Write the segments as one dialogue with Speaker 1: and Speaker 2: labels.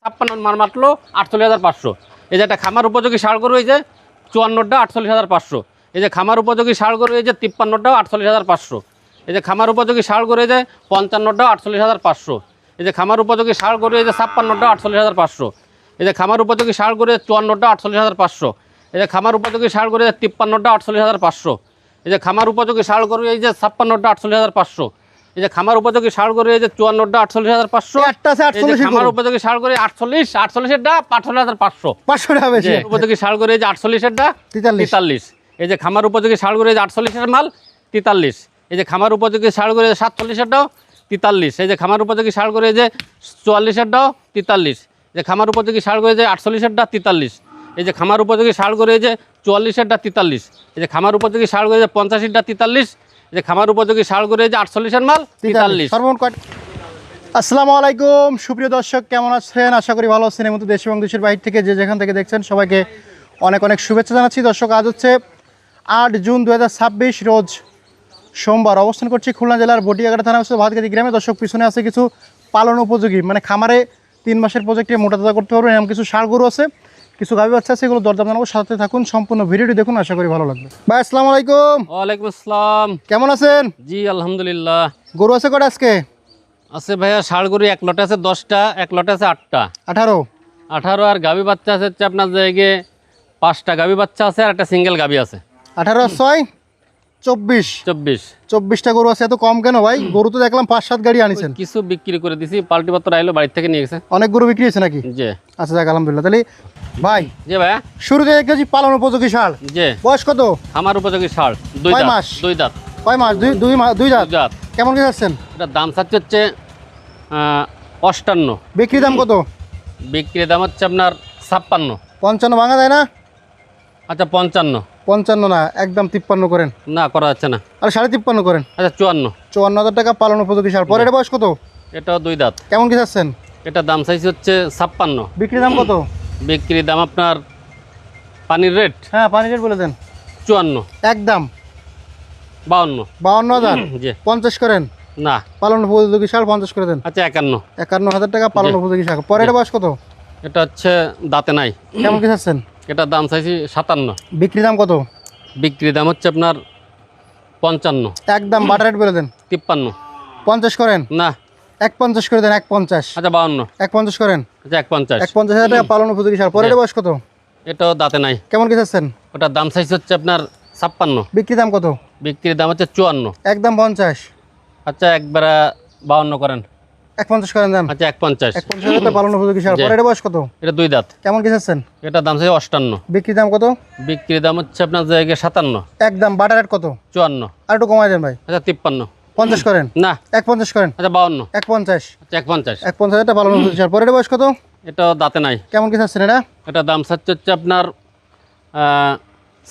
Speaker 1: 56 মার মাত্র 48,500। এই যে একটা খামার উপযোগী ষাঁড় গরু এই যে 54টা 48,500। এই যে খামার উপযোগী ষাঁড় গরু এই যে 53টা 48,500। এই যে খামার উপযোগী ষাঁড় গরু এই যে 55টা 48,500। এই যে খামার উপযোগী ষাঁড় গরু এই যে 56টা 48,500। এই যে খামার উপযোগী ষাঁড় গরু 54টা 48,500। এই যে খামার উপযোগী ষাঁড় গরু 53টা 48,500। এই যে খামার উপযোগী ষাঁড় গরু এই যে 56টা 48,500। এই যে খামার উপযোগী ষাঁড় গরু এই যে 54টা 48,500। এই যে খামার উপযোগী ষাঁড় গরু 48টা 48,500।
Speaker 2: 500 টাকা বেশি।
Speaker 1: উপযোগী ষাঁড় গরু এই যে 48টা 43। এই যে খামার উপযোগী ষাঁড় গরু এই যে 48 মাল 43। এই যে খামার উপযোগী ষাঁড় গরু 47টাও 43। এই যে খামার উপযোগী ষাঁড় গরু এই যে 44টাও 43। যে খামার উপযোগী ষাঁড় গরু এই যে 48টা 43। এই যে খামার উপযোগী ষাঁড় গরু এই যে 44টা 43। এই যে খামার উপযোগী ষাঁড় গরু এই যে 85টা 43। যে খামার উপযোগী ষাঁড় গরু এই যে 48 মাল 43।
Speaker 2: সর্বমোট কয়? আসসালামু আলাইকুম সুপ্রিয় দর্শক, কেমন আছেন? আশা করি ভালো আছেন। এর মধ্যে দেশ এবং দেশের বাইরে থেকে যে যেখান থেকে দেখছেন সবাইকে অনেক অনেক শুভেচ্ছা জানাচ্ছি। দর্শক, আজ হচ্ছে 8 জুন 2026 রোজ সোমবার। অবস্থান করছি খুলনা জেলার বটিয়াঘাটা থানা ভাতগাতি গ্রামে। দর্শক, পিছনে আছে কিছু পালন উপযোগী মানে খামারে 3 মাসের প্রজেক্টে মোটা তাজা করতে পারবেন এমন কিছু ষাঁড় গরু আছে, কিছু গাভী বাচ্চা আছে, এগুলো দরদাম জানাবো। সাথে থাকুন, সম্পূর্ণ ভিডিওটি দেখুন, আশা করি ভালো লাগবে। ভাই আসসালামু আলাইকুম।
Speaker 1: ওয়ালাইকুম আসসালাম।
Speaker 2: কেমন আছেন?
Speaker 1: জি আলহামদুলিল্লাহ।
Speaker 2: গরু আছে কটা আজকে?
Speaker 1: আছে ভাইয়া ষাঁড় গরু এক লটে আছে 10টা, এক লটে আছে 8টা।
Speaker 2: 18
Speaker 1: আর গাভী বাচ্চা আছে হচ্ছে আপনার জায়গায় 5টা গাভী বাচ্চা আছে আর একটা সিঙ্গেল গাভী আছে।
Speaker 2: 18 আর 6 24টা গরু আছে। এত কম কেন ভাই? গরু তো দেখলাম 5-7 গাড়ি আনিছেন।
Speaker 1: কিছু বিক্রি করে দিছি, পাল্টি পত্র আইলো বাড়ি থেকে নিয়ে গেছে।
Speaker 2: অনেক গরু বিক্রি হয়েছে নাকি?
Speaker 1: জি।
Speaker 2: আচ্ছা যাক আলহামদুলিল্লাহ। তাহলে ভাই
Speaker 1: জি ভাইয়া,
Speaker 2: শুরুতে এক কেজি পালন উপযোগী ষাঁড়,
Speaker 1: জি।
Speaker 2: বয়স কত?
Speaker 1: আমার উপযোগী ষাঁড় 2
Speaker 2: কয়
Speaker 1: দাঁত।
Speaker 2: মাস?
Speaker 1: 2 দাঁত।
Speaker 2: কয় মাস? দুই দাঁত।
Speaker 1: দাঁত।
Speaker 2: কেমন কি যাচ্ছেন?
Speaker 1: এটা দাম চাচ্ছে হচ্ছে 58।
Speaker 2: বিক্রি দাম কত?
Speaker 1: বিক্রি দাম হচ্ছে আপনার 56।
Speaker 2: 55 ভাঙা যায় না?
Speaker 1: আচ্ছা 55।
Speaker 2: 55 না, একদম 53 করেন।
Speaker 1: না করা যাচ্ছে না।
Speaker 2: আর 53.5 করেন।
Speaker 1: আচ্ছা 54।
Speaker 2: 54,000 টাকা পালন উপযোগী ষাঁড়। পরে এটা বয়স কত?
Speaker 1: এটাও 2 দাঁত।
Speaker 2: কেমন কি যাচ্ছেন?
Speaker 1: এটা দাম চাইছে হচ্ছে 56।
Speaker 2: বিক্রি দাম কত?
Speaker 1: বিক্রি দাম আপনার পানির রেট,
Speaker 2: হ্যাঁ পানি রেট বলে দেন।
Speaker 1: 54।
Speaker 2: একদম
Speaker 1: 52।
Speaker 2: 52,000।
Speaker 1: জি।
Speaker 2: 50 করেন।
Speaker 1: না।
Speaker 2: পালন উপযোগী ষাঁড় 50 করে দেন।
Speaker 1: আচ্ছা 51।
Speaker 2: 51,000 টাকা পালন উপযোগী ষাঁড়। পরে এটা বয়স কত?
Speaker 1: এটা হচ্ছে দাঁতে নাই।
Speaker 2: কেমন কি যাচ্ছেন?
Speaker 1: এটা দাম চাইছি 57।
Speaker 2: বিক্রি দাম কত?
Speaker 1: বিক্রি দাম হচ্ছে আপনার 55।
Speaker 2: একদম বাটার রেট বলে দেন।
Speaker 1: 53।
Speaker 2: 50 করেন।
Speaker 1: না।
Speaker 2: 150 করে দেন। 150।
Speaker 1: আচ্ছা 52।
Speaker 2: 150 করেন।
Speaker 1: আচ্ছা 51।
Speaker 2: 51,000 টাকা পালন উপযোগী ষাঁড়। পরে এটা বয়স কত?
Speaker 1: এটাও দাঁতে নাই।
Speaker 2: কেমন কি যাচ্ছেন?
Speaker 1: ওটার দাম চাইছে হচ্ছে আপনার 56।
Speaker 2: বিক্রি দাম কত?
Speaker 1: বিক্রির দাম হচ্ছে 54।
Speaker 2: একদম 50।
Speaker 1: আচ্ছা একবারে 52 করেন।
Speaker 2: 150 করেন দেন।
Speaker 1: আচ্ছা 51।
Speaker 2: 51,000 টাকা পালন উপযোগী ষাঁড়। পরে এটা বয়স কত?
Speaker 1: এটা 2 দাঁত।
Speaker 2: কেমন কি যাচ্ছেন?
Speaker 1: এটার দাম চাইছে 58।
Speaker 2: বিক্রি দাম কত?
Speaker 1: বিক্রির দাম হচ্ছে আপনার জায়গায় 57।
Speaker 2: একদম বাটার রেট কত?
Speaker 1: 54।
Speaker 2: আর একটু কমাই দেন ভাই।
Speaker 1: আচ্ছা 53।
Speaker 2: 50 করেন।
Speaker 1: না।
Speaker 2: 150 করেন।
Speaker 1: আচ্ছা 52।
Speaker 2: 150।
Speaker 1: আচ্ছা 51।
Speaker 2: 51,000 টাকা পালন উপযোগী ষাঁড়। পরে এটা বয়স কত?
Speaker 1: এটাও দাঁতে নাই।
Speaker 2: কেমন কি যাচ্ছেন এটা?
Speaker 1: এটা দাম চাচ্ছে হচ্ছে আপনার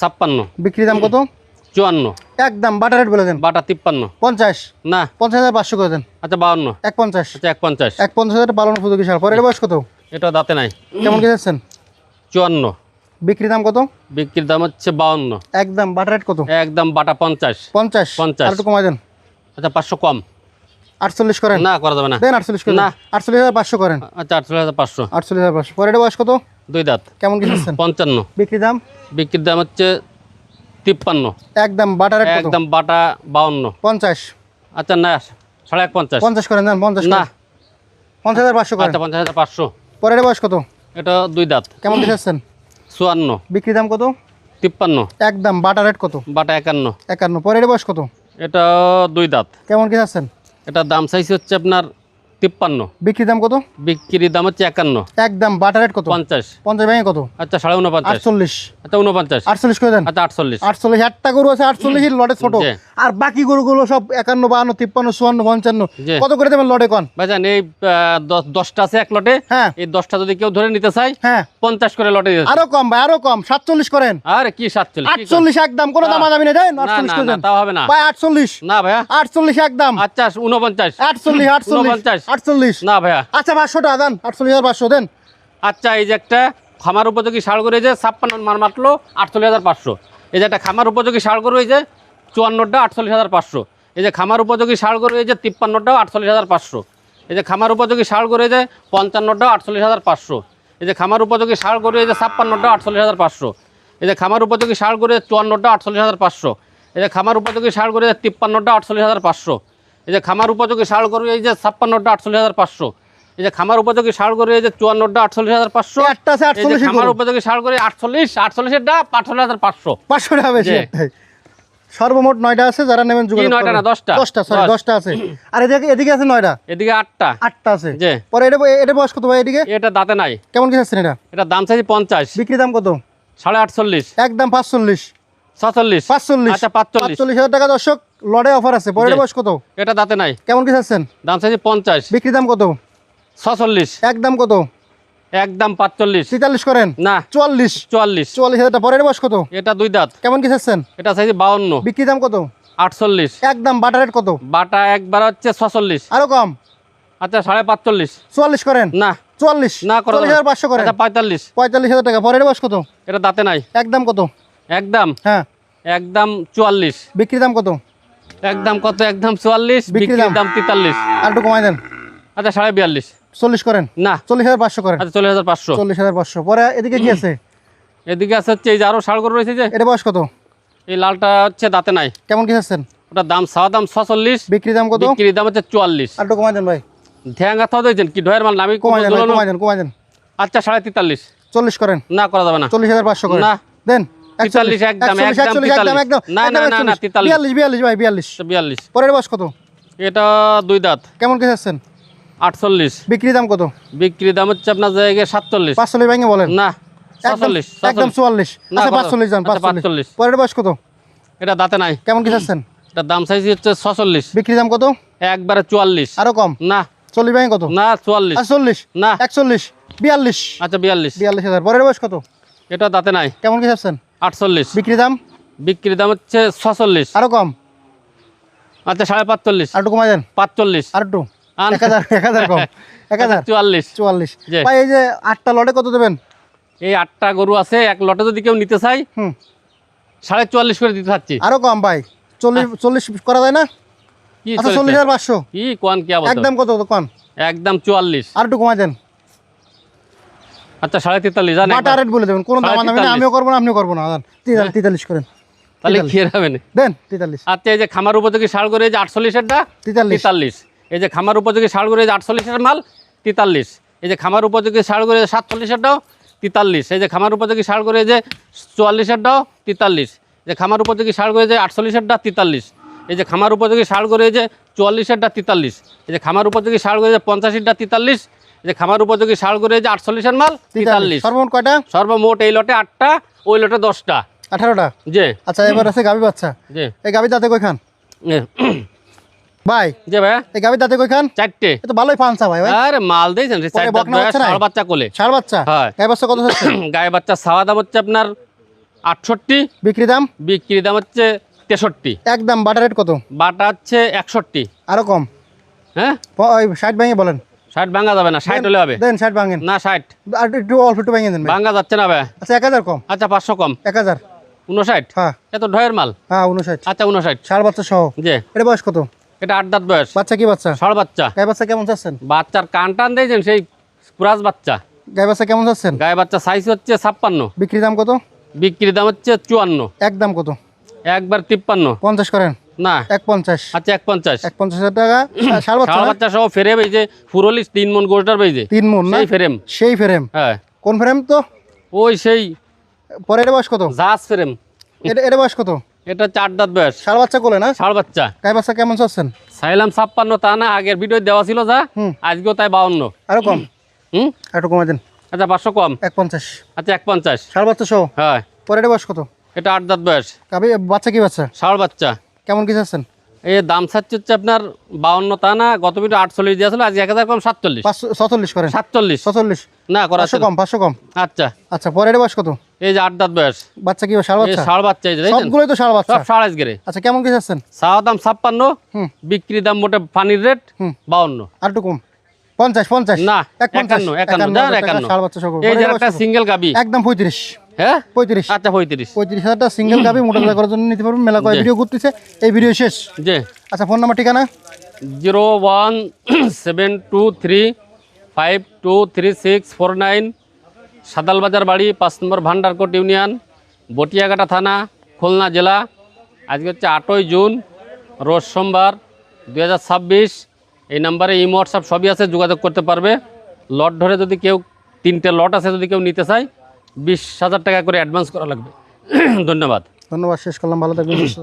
Speaker 1: 56।
Speaker 2: বিক্রি দাম কত?
Speaker 1: 54।
Speaker 2: একদম বাটার রেট বলে দেন।
Speaker 1: বাটা 53।
Speaker 2: 50।
Speaker 1: না।
Speaker 2: 50,500 করে দেন।
Speaker 1: আচ্ছা 52।
Speaker 2: 150।
Speaker 1: আচ্ছা 51।
Speaker 2: 51,000 টাকা পালন উপযোগী ষাঁড়। পরে এটা বয়স কত?
Speaker 1: এটাও দাঁতে নাই।
Speaker 2: কেমন কি যাচ্ছেন?
Speaker 1: 54।
Speaker 2: বিক্রি দাম কত?
Speaker 1: বিক্রির দাম হচ্ছে 52।
Speaker 2: একদম বাটার রেট কত?
Speaker 1: একদম বাটা 50।
Speaker 2: 50।
Speaker 1: 50।
Speaker 2: আর একটু কমাই দেন।
Speaker 1: আচ্ছা 500 কম।
Speaker 2: 48 করেন।
Speaker 1: না করা যাবে না।
Speaker 2: দেন 48 করেন।
Speaker 1: না।
Speaker 2: 48,500 করেন।
Speaker 1: আচ্ছা 48,500।
Speaker 2: 48,500। পরে এটা বয়স কত?
Speaker 1: 2 দাঁত।
Speaker 2: কেমন কি যাচ্ছেন?
Speaker 1: 55।
Speaker 2: বিক্রি দাম?
Speaker 1: বিক্রির দাম হচ্ছে 53।
Speaker 2: একদম বাটার রেট কত?
Speaker 1: একদম বাটা 52।
Speaker 2: 50।
Speaker 1: আচ্ছা না 51.5।
Speaker 2: 50 করেন দেন। 50
Speaker 1: না।
Speaker 2: 50,500 করেন।
Speaker 1: আচ্ছা 50,500।
Speaker 2: পরে এটা বয়স কত?
Speaker 1: এটা 2 দাঁত।
Speaker 2: কেমন কি যাচ্ছেন?
Speaker 1: 54।
Speaker 2: বিক্রি দাম কত?
Speaker 1: 53।
Speaker 2: একদম বাটার রেট কত?
Speaker 1: বাটা 51।
Speaker 2: 51। পরে এটা বয়স কত?
Speaker 1: এটা 2 দাঁত।
Speaker 2: কেমন কি যাচ্ছেন?
Speaker 1: এটা দাম চাইছে হচ্ছে আপনার 53।
Speaker 2: বিক্রি দাম কত?
Speaker 1: বিক্রির দাম হচ্ছে 51।
Speaker 2: একদম বাটার রেট কত?
Speaker 1: 50।
Speaker 2: 50 ভেঙে কত?
Speaker 1: আচ্ছা 49.5।
Speaker 2: 48।
Speaker 1: আচ্ছা 49।
Speaker 2: 48 করে দেন।
Speaker 1: আচ্ছা 48।
Speaker 2: 48। একটা গরু আছে 48 লটে ছোট।
Speaker 1: জি।
Speaker 2: আর বাকি গরুগুলো সব 51, 52, 53, 54, 55।
Speaker 1: জি।
Speaker 2: কত করে দেবেন লটে কোন?
Speaker 1: ভাইজান এই 10টা আছে এক লটে।
Speaker 2: হ্যাঁ।
Speaker 1: এই 10টা যদি কেউ ধরে নিতে চায়
Speaker 2: হ্যাঁ
Speaker 1: 50 করে লটে দিতে।
Speaker 2: আরো কম ভাই, আরো কম। 47 করেন।
Speaker 1: আরে কি 47?
Speaker 2: 48 একদম, কোনো দাম দামি নেই। দেন
Speaker 1: না
Speaker 2: 48
Speaker 1: না
Speaker 2: করে
Speaker 1: না
Speaker 2: দেন
Speaker 1: তাও হবে না।
Speaker 2: ভাই। 48।
Speaker 1: না ভাইয়া।
Speaker 2: 48 একদম।
Speaker 1: আচ্ছা 49।
Speaker 2: 48
Speaker 1: 49।
Speaker 2: 48।
Speaker 1: না ভাইয়া।
Speaker 2: আচ্ছা 500 টাকা দেন। 48,500 দেন।
Speaker 1: আচ্ছা এই যে একটা খামার উপযোগী ষাঁড় গরু এই যে 56 মার মাত্র 48,500। এই যে একটা খামার উপযোগী ষাঁড় গরু এই যে 54টা 48,500। এই যে খামার উপযোগী ষাঁড় গরু এই যে 53টা 48,500। এই যে খামার উপযোগী ষাঁড় গরু এই যে 55টা 48,500। এই যে খামার উপযোগী ষাঁড় গরু এই যে 56টা 48,500। এই যে খামার উপযোগী ষাঁড় গরু 54টা 48,500। এই যে খামার উপযোগী ষাঁড় গরু 53টা 48,500। এই যে খামার উপযোগী ষাঁড় গরু এই যে 56টা 48,500। এই যে খামার উপযোগী ষাঁড় গরু এই যে 54টা 48,500।
Speaker 2: একটা আছে
Speaker 1: এই যে
Speaker 2: 48
Speaker 1: খামার উপযোগী ষাঁড় গরু 48এরটা 48,500।
Speaker 2: 500 টাকা বেশি
Speaker 1: জি।
Speaker 2: একটাই। সর্বমোট 9টা আছে, যারা নেবেন
Speaker 1: কি
Speaker 2: যোগাযোগ
Speaker 1: 9টা না
Speaker 2: করবেন।
Speaker 1: 10টা?
Speaker 2: 10টা, সরি 10টা আছে। আর এদিকে আছে 9টা,
Speaker 1: এদিকে 8টা।
Speaker 2: 8টা আছে।
Speaker 1: জি।
Speaker 2: পরে এটা বয়স কত ভাই এদিকে?
Speaker 1: এটা দাঁতে নাই।
Speaker 2: কেমন কি চাচ্ছেন এটা?
Speaker 1: এটা দাম চাইছি 50।
Speaker 2: বিক্রি দাম কত?
Speaker 1: 48.5,
Speaker 2: একদম 45,
Speaker 1: 46,
Speaker 2: 45।
Speaker 1: আচ্ছা 45।
Speaker 2: 45,000 টাকা দর্শক লড়ে অফার আছে। পরে
Speaker 1: জি।
Speaker 2: এটা বয়স কত?
Speaker 1: এটা দাঁতে নাই।
Speaker 2: কেমন কি চাচ্ছেন?
Speaker 1: দাম চাইছি 50।
Speaker 2: বিক্রি দাম কত?
Speaker 1: 46,
Speaker 2: একদম কত?
Speaker 1: একদম 45।
Speaker 2: 43 করেন?
Speaker 1: না
Speaker 2: 44,
Speaker 1: 44।
Speaker 2: 44,000 টাকা। পরে এটা বয়স কত?
Speaker 1: এটা 2 দাঁত।
Speaker 2: কেমন কি চাচ্ছেন?
Speaker 1: এটা চাইছি 52।
Speaker 2: বিক্রি দাম কত?
Speaker 1: 48।
Speaker 2: একদম বাটার রেট কত?
Speaker 1: বাটা একবার হচ্ছে 46।
Speaker 2: আরো কম?
Speaker 1: আচ্ছা 45.5।
Speaker 2: 44 করেন?
Speaker 1: না
Speaker 2: 44,
Speaker 1: না করো
Speaker 2: 44,500 করেন?
Speaker 1: আচ্ছা 45।
Speaker 2: 45,000 টাকা। পরে এটা বয়স কত?
Speaker 1: এটা দাঁতে নাই।
Speaker 2: একদম কত?
Speaker 1: একদম
Speaker 2: হ্যাঁ।
Speaker 1: একদম 44।
Speaker 2: বিক্রি দাম কত?
Speaker 1: একদম কত? একদম 44।
Speaker 2: বিক্রি
Speaker 1: বিক্রির
Speaker 2: দাম?
Speaker 1: দাম 43।
Speaker 2: আর একটু কমাই দেন।
Speaker 1: আচ্ছা 42.5।
Speaker 2: 40 করেন?
Speaker 1: না
Speaker 2: 40,500 করেন?
Speaker 1: আচ্ছা 40,500।
Speaker 2: 40,500। পরে এদিকে কি আছে?
Speaker 1: এদিকে আছে হচ্ছে এই যে আরো ষাঁড় গরু রয়েছে যে
Speaker 2: এটা বয়স কত?
Speaker 1: এই লালটা হচ্ছে দাঁতে নাই।
Speaker 2: কেমন কি চাচ্ছেন?
Speaker 1: ওটার দাম চাওয়া দাম 46।
Speaker 2: বিক্রি দাম কত?
Speaker 1: বিক্রির দাম হচ্ছে 44।
Speaker 2: আর একটু কমাই দেন ভাই।
Speaker 1: ধ্যান গাথা দিয়েছেন কি ঢয়ের মাল আমি
Speaker 2: কমাই দেন ভাই,
Speaker 1: ঝোলানো।
Speaker 2: কমাই দেন, কমাই দেন।
Speaker 1: আচ্ছা 43.5।
Speaker 2: 40 করেন?
Speaker 1: না করা যাবে না।
Speaker 2: 40,500 করেন?
Speaker 1: না।
Speaker 2: দেন
Speaker 1: 43 একদম,
Speaker 2: 41,
Speaker 1: একদম
Speaker 2: 41, একদম
Speaker 1: 43
Speaker 2: একদম
Speaker 1: না, না, না, না, 43
Speaker 2: 42 ভাই, 42।
Speaker 1: 42।
Speaker 2: পরের বয়স কত?
Speaker 1: এটা 2 দাঁত।
Speaker 2: কেমন কি চাচ্ছেন?
Speaker 1: 48।
Speaker 2: বিক্রি দাম কত?
Speaker 1: বিক্রির দাম হচ্ছে আপনার জায়গায় 47।
Speaker 2: 45 ভেঙে বলেন?
Speaker 1: না
Speaker 2: একদম
Speaker 1: 46।
Speaker 2: একদম 44।
Speaker 1: না,
Speaker 2: আচ্ছা
Speaker 1: কত?
Speaker 2: 45 জান,
Speaker 1: আচ্ছা,
Speaker 2: 45।
Speaker 1: 45।
Speaker 2: পরের বয়স কত?
Speaker 1: এটা দাঁতে নাই।
Speaker 2: কেমন কি চাচ্ছেন?
Speaker 1: এটা দাম চাইছি হচ্ছে 46।
Speaker 2: বিক্রি দাম কত?
Speaker 1: একবারে 44।
Speaker 2: আরো কম?
Speaker 1: না
Speaker 2: 40 ভেঙে কত?
Speaker 1: না 44।
Speaker 2: আচ্ছা 40,
Speaker 1: না
Speaker 2: 41, 42।
Speaker 1: আচ্ছা 42।
Speaker 2: 42,000। পরের বয়স কত?
Speaker 1: এটা দাঁতে নাই।
Speaker 2: কেমন কি চাচ্ছেন?
Speaker 1: 48।
Speaker 2: বিক্রি দাম?
Speaker 1: বিক্রির দাম হচ্ছে 46।
Speaker 2: আরো কম?
Speaker 1: আচ্ছা 45.5।
Speaker 2: আর একটু কমাই দেন।
Speaker 1: 45।
Speaker 2: আর একটু?
Speaker 1: আন।
Speaker 2: 1000 কম? 1000?
Speaker 1: 44।
Speaker 2: 44।
Speaker 1: জি।
Speaker 2: ভাই এই যে 8টা লটে কত দেবেন?
Speaker 1: এই 8টা গরু আছে, এক লটে যদি কেউ নিতে চাই
Speaker 2: হুম।
Speaker 1: 44.5 করে দিতে চাচ্ছি।
Speaker 2: আরো কম ভাই? 40 করা যায় না?
Speaker 1: কি
Speaker 2: আচ্ছা
Speaker 1: চলছে?
Speaker 2: 40,500।
Speaker 1: কি কোন কি আবার?
Speaker 2: একদম কত কোন?
Speaker 1: একদম 44।
Speaker 2: আর একটু কমাই দেন।
Speaker 1: আচ্ছা 43.5 জান
Speaker 2: বাটা রেট বলে দেবেন, কোনো দাম দামি না,
Speaker 1: 43।
Speaker 2: আমিও করবো না, আপনিও করবো না। 43 করেন?
Speaker 1: তাহলে
Speaker 2: 43
Speaker 1: কি হবে না?
Speaker 2: দেন 43।
Speaker 1: আচ্ছা এই যে খামার উপযোগী ষাঁড় গরু এই যে 48-এরটা
Speaker 2: 43।
Speaker 1: 43। এই যে খামার উপযোগী ষাঁড় গরু এই যে 48-এর মাল 43। এই যে খামার উপযোগী ষাঁড় গরু 47-এরটাও 43। এই যে খামার উপযোগী ষাঁড় গরু এই যে 44-এরটাও 43। এই যে খামার উপযোগী ষাঁড় গরু এই যে 48-এরটা 43। এই যে খামার উপযোগী ষাঁড় গরু এই যে 44-এরটা 43। এই যে খামার উপযোগী ষাঁড় গরু এই যে 85-এরটা 43। এই যে খামার উপযোগী ষাঁড় গরু এই যে 48-এর মাল 43।
Speaker 2: সর্বমোট কয়টা?
Speaker 1: সর্বমোট এই লটে 8টা, ওই লটে 10টা।
Speaker 2: 18টা।
Speaker 1: জি
Speaker 2: আচ্ছা এবার আছে গাবি বাচ্চা।
Speaker 1: জি
Speaker 2: এই গাবি দাঁতে কয়খান
Speaker 1: এ,
Speaker 2: ভাই?
Speaker 1: জি ভাই
Speaker 2: এই গাবি দাঁতে কয়খান?
Speaker 1: 4টে।
Speaker 2: এ তো ভালোই পাঁচা ভাই। ভাই
Speaker 1: আরে মাল দিয়েছেন রে,
Speaker 2: পরে
Speaker 1: 4 দাঁত
Speaker 2: বকনা
Speaker 1: বয়স,
Speaker 2: হচ্ছে না?
Speaker 1: ষাঁড় বাচ্চা কোলে।
Speaker 2: ষাঁড় বাচ্চা?
Speaker 1: হ্যাঁ।
Speaker 2: গাবি বাচ্চা কত হচ্ছে?
Speaker 1: গায়ে বাচ্চা ছাওয়া দাম হচ্ছে আপনার 68।
Speaker 2: বিক্রি দাম?
Speaker 1: বিক্রি দাম হচ্ছে 63।
Speaker 2: একদম বাটা রেট কত?
Speaker 1: বাটা হচ্ছে 61।
Speaker 2: আরো কম?
Speaker 1: হ্যাঁ
Speaker 2: ওই 60 ভেঙে বলেন?
Speaker 1: 60 ভাঙা যাবে না, 60 হলে হবে।
Speaker 2: দেন 60 ভাঙেন।
Speaker 1: না 60
Speaker 2: আর একটু অল্প একটু ভেঙে দেন ভাই।
Speaker 1: ভাঙা যাচ্ছে না ভাই।
Speaker 2: আচ্ছা 1000 কম?
Speaker 1: আচ্ছা 500 কম।
Speaker 2: 1000?
Speaker 1: 59।
Speaker 2: হ্যাঁ
Speaker 1: এত ঢয়ের মাল।
Speaker 2: হ্যাঁ 59।
Speaker 1: আচ্ছা 59।
Speaker 2: ষাঁড় বাচ্চা সহ?
Speaker 1: জি
Speaker 2: এটা বয়স কত?
Speaker 1: এটা 8 দাঁত বয়স।
Speaker 2: বাচ্চা কি বাচ্চা?
Speaker 1: ষাঁড় বাচ্চা।
Speaker 2: গায়ে বাচ্চা কেমন চাচ্ছেন?
Speaker 1: বাচ্চার কান টান দিয়েছেন সেই কুরাজ বাচ্চা।
Speaker 2: গায়ে বাচ্চা কেমন চাচ্ছেন?
Speaker 1: গায়ে বাচ্চা সাইজ হচ্ছে 56।
Speaker 2: বিক্রি দাম কত?
Speaker 1: বিক্রির দাম হচ্ছে 54।
Speaker 2: একদম কত?
Speaker 1: একবার 53।
Speaker 2: 50 করেন?
Speaker 1: না
Speaker 2: 150।
Speaker 1: আচ্ছা 51।
Speaker 2: 51,000 টাকা। ষাঁড় বাচ্চা
Speaker 1: ষাঁড়
Speaker 2: না?
Speaker 1: বাচ্চা সহ ফেরে এই যে ফুরলিশ 3 মন গোটার বেজে
Speaker 2: 3 মণ না?
Speaker 1: সেই ফ্রেম।
Speaker 2: সেই ফ্রেম?
Speaker 1: হ্যাঁ
Speaker 2: কোন ফ্রেম তো?
Speaker 1: ওই সেই
Speaker 2: পরে এটা বয়স কত?
Speaker 1: জাহাজ ফ্রেম।
Speaker 2: এটা বয়স কত?
Speaker 1: এটা 4 দাঁত বয়স।
Speaker 2: ষাঁড় বাচ্চা কোলে না?
Speaker 1: ষাঁড় বাচ্চা।
Speaker 2: গায়ে বাচ্চা কেমন চাচ্ছেন?
Speaker 1: চাইলাম 56, তা না আগের ভিডিও দেওয়া ছিল যা,
Speaker 2: হুম।
Speaker 1: আজকেও তাই 52।
Speaker 2: আরো কম?
Speaker 1: হুম
Speaker 2: একটু কমে দেন।
Speaker 1: আচ্ছা 500 কম।
Speaker 2: 150।
Speaker 1: আচ্ছা 51।
Speaker 2: ষাঁড় বাচ্চা সহ?
Speaker 1: হ্যাঁ
Speaker 2: পরে এটা বয়স কত?
Speaker 1: এটা 8 দাঁত বয়স।
Speaker 2: গাবি বাচ্চা কি বাচ্চা?
Speaker 1: ষাঁড় বাচ্চা।
Speaker 2: কেমন কি চাচ্ছেন?
Speaker 1: এই দাম চাচ্ছে হচ্ছে আপনার 52, তা না গত ভিডিও 48 দিয়েছিল, আজ 1000 কম 47।
Speaker 2: 47 করেন?
Speaker 1: 47
Speaker 2: 47?
Speaker 1: না করা
Speaker 2: 500 কম? 500 কম?
Speaker 1: আচ্ছা
Speaker 2: আচ্ছা পরে এটা বয়স কত?
Speaker 1: এই যে 8 দাঁত বয়স।
Speaker 2: বাচ্চা কি ষাঁড়
Speaker 1: এই
Speaker 2: বাচ্চা?
Speaker 1: ষাঁড় বাচ্চা এই যে দেখছেন?
Speaker 2: সবগুলোই তো ষাঁড় বাচ্চা।
Speaker 1: সব ষাঁড় আজকেরে।
Speaker 2: আচ্ছা কেমন কি চাচ্ছেন?
Speaker 1: চাওয়া দাম 56,
Speaker 2: হুম।
Speaker 1: বিক্রি দাম মোটে পানির রেট
Speaker 2: হুম।
Speaker 1: 52।
Speaker 2: আর একটু কম? 50?
Speaker 1: না
Speaker 2: 51?
Speaker 1: 51 জান 51।
Speaker 2: ষাঁড় বাচ্চা সহ?
Speaker 1: এই যে একটা সিঙ্গেল গাবি।
Speaker 2: একদম 35।
Speaker 1: হ্যাঁ
Speaker 2: 35?
Speaker 1: আচ্ছা 35।
Speaker 2: 35,000 টাকা সিঙ্গেল গাবি মোটা করার জন্য নিতে পারবেন। মেলা কয়
Speaker 1: জি।
Speaker 2: ভিডিও করতেছে, এই ভিডিও শেষ।
Speaker 1: জি
Speaker 2: আচ্ছা ফোন নাম্বার ঠিকানা?
Speaker 1: 0172352369 সাদালবাজার বাড়ি 5 নম্বর ভান্ডারকোট ইউনিয়ন, বটিয়াঘাটা থানা, খুলনা জেলা। আজকে হচ্ছে 8ই জুন, রোজ সোমবার 2026। এই নাম্বারে ইমো হোয়াটসঅ্যাপ সবই আছে, যোগাযোগ করতে পারবে। লট ধরে যদি কেউ 3টে লট আছে, যদি কেউ নিতে চায় 20,000 টাকা করে অ্যাডভান্স করা লাগবে। ধন্যবাদ।
Speaker 2: ধন্যবাদ, শেষ করলাম, ভালো থাকবেন।